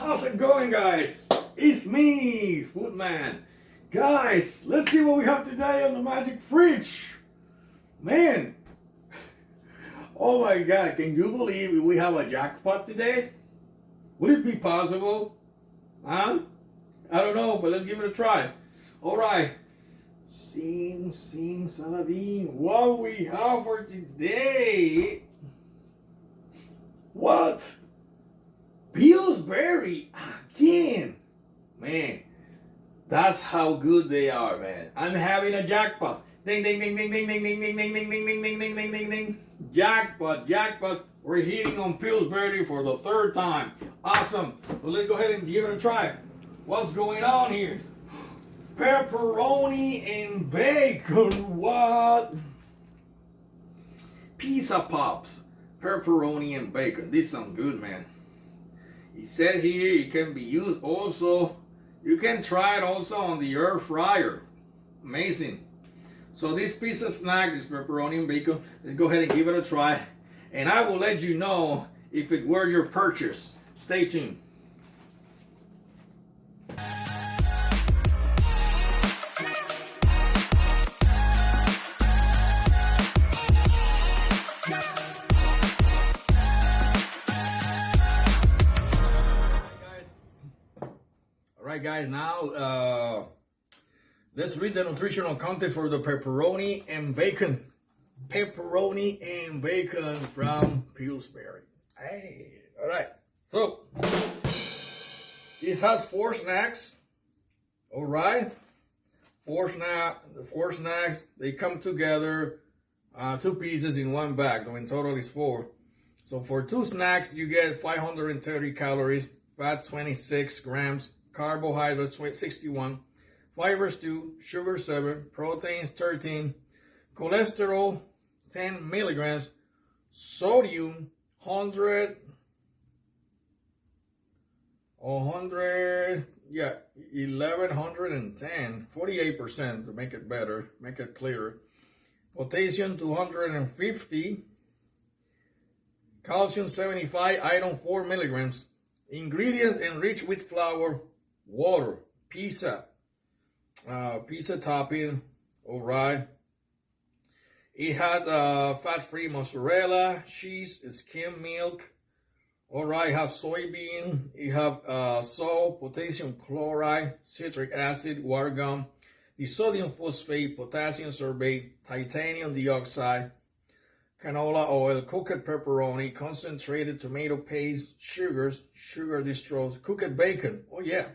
How's it going, guys? It's me, FoodMan. Guys, let's see what we have today on the magic fridge. Man, oh my God, can you believe we have a jackpot today? Would it be possible? Huh? I don't know, but let's give it a try. All right. Saladin, what we have for today? What? Pillsbury again. Man, that's how good they are, man. I'm having a jackpot. Ding, ding, ding, ding, ding, ding, ding, ding, ding, ding, ding, ding, ding, ding, ding, ding, ding. Jackpot, jackpot. We're hitting on Pillsbury for the third time. Awesome. Well, let's go ahead and give it a try. What's going on here? Pepperoni and bacon. What? Pizza Pops. Pepperoni and bacon. This sounds good, man. It says here it can be used also. You can try it also on the air fryer. Amazing. So this piece of snack is pepperoni and bacon. Let's go ahead and give it a try. And I will let you know if it were your purchase. Stay tuned. Alright guys, now let's read the nutritional content for the pepperoni and bacon. Pepperoni and bacon from Pillsbury. Hey, alright. So, this has 4 snacks. Alright. 4 snacks. They come together. 2 pieces in 1 bag. So in total is 4. So for 2 snacks, you get 530 calories, fat 26 grams, carbohydrates 61, fibers 2, sugar 7, proteins 13, cholesterol 10 milligrams, sodium 1110, 48% to make it better, make it clearer. Potassium 250, calcium 75, iron 4 milligrams. Ingredients enriched with flour, water, pizza topping. All right. It had fat-free mozzarella, cheese, skim milk. All right, have soybean. You have salt, potassium chloride, citric acid, water gum, the sodium phosphate, potassium sorbate, titanium dioxide, canola oil, cooked pepperoni, concentrated tomato paste, sugar distros, cooked bacon. Oh yeah.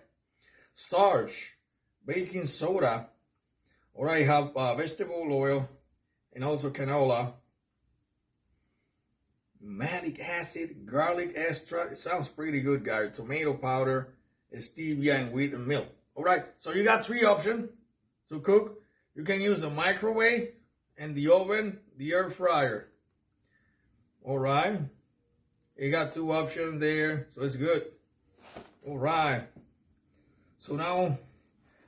Starch, baking soda. All right, have vegetable oil and also canola. Malic acid, garlic extract. It sounds pretty good, guys. Tomato powder, stevia, and wheat and milk. All right, so you got 3 options to cook. You can use the microwave and the oven, the air fryer. All right, you got 2 options there, so it's good. All right, so now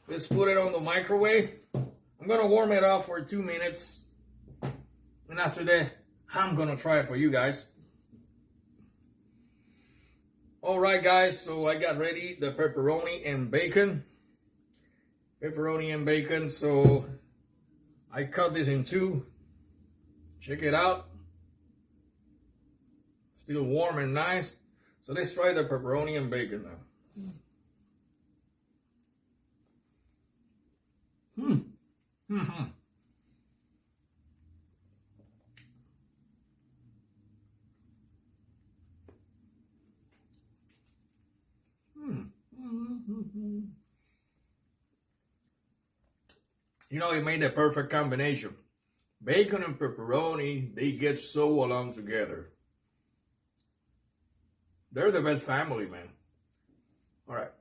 let's put it on the microwave. I'm gonna warm it up for 2 minutes, and after that, I'm gonna try it for you guys. All right, guys, so I got ready the pepperoni and bacon. So I cut this in 2. Check it out. Still warm and nice. So let's try the pepperoni and bacon now. You know, it made a perfect combination. Bacon and pepperoni, they get so along together. They're the best family, man. All right.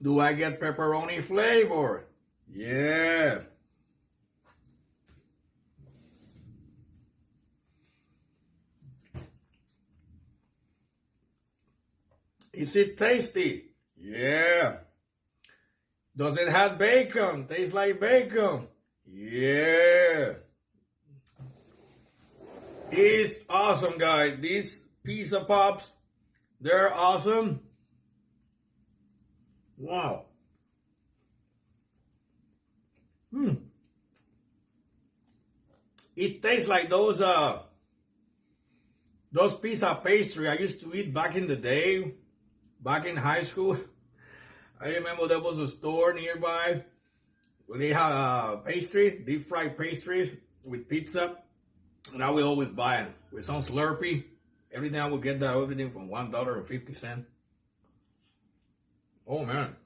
Do I get pepperoni flavor? Yeah. Is it tasty? Yeah. Does it have bacon? Tastes like bacon? Yeah. It's awesome, guys. These pizza pops, they're awesome. Wow. It tastes like those pizza pastry I used to eat back in the day, back in high school. I remember there was a store nearby where they had pastry, deep fried pastries with pizza. And I would always buy it with some Slurpee. Every day I would get that, everything from $1.50. Oh man.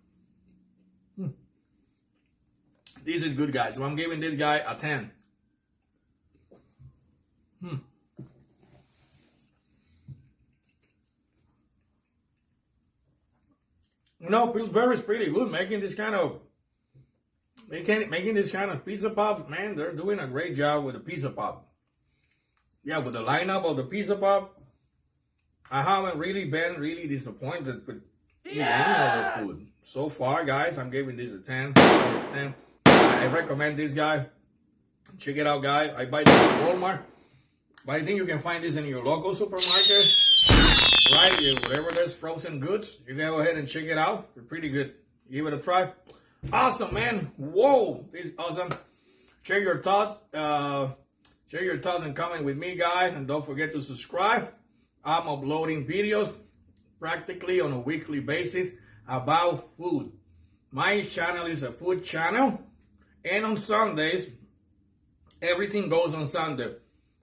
This is good, guys. So I'm giving this guy a 10. You know, Pillsbury is pretty good making this kind of pizza pop. Man, they're doing a great job with the pizza pop. Yeah, with the lineup of the pizza pop, I haven't really been disappointed with any of the food. So far, guys, I'm giving this a 10. I recommend this guy. Check it out, guys. I buy this at Walmart, but I think you can find this in your local supermarket. Right, wherever there's frozen goods, you can go ahead and check it out. They're pretty good. Give it a try. Awesome, man. Whoa, this is awesome. Share your thoughts. Share your thoughts and comment with me, guys. And don't forget to subscribe. I'm uploading videos practically on a weekly basis about food. My channel is a food channel. And on Sundays, everything goes on Sunday.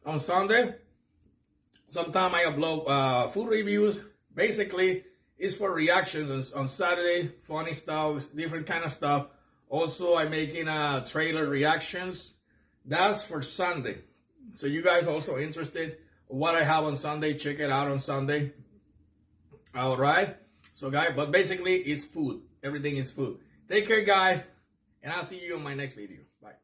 On Sunday, sometimes I upload food reviews. Basically, it's for reactions. On Saturday, funny stuff, different kind of stuff. Also, I'm making trailer reactions. That's for Sunday. So you guys also interested in what I have on Sunday, check it out on Sunday. All right. So, guys, but basically, it's food. Everything is food. Take care, guys. And I'll see you in my next video. Bye.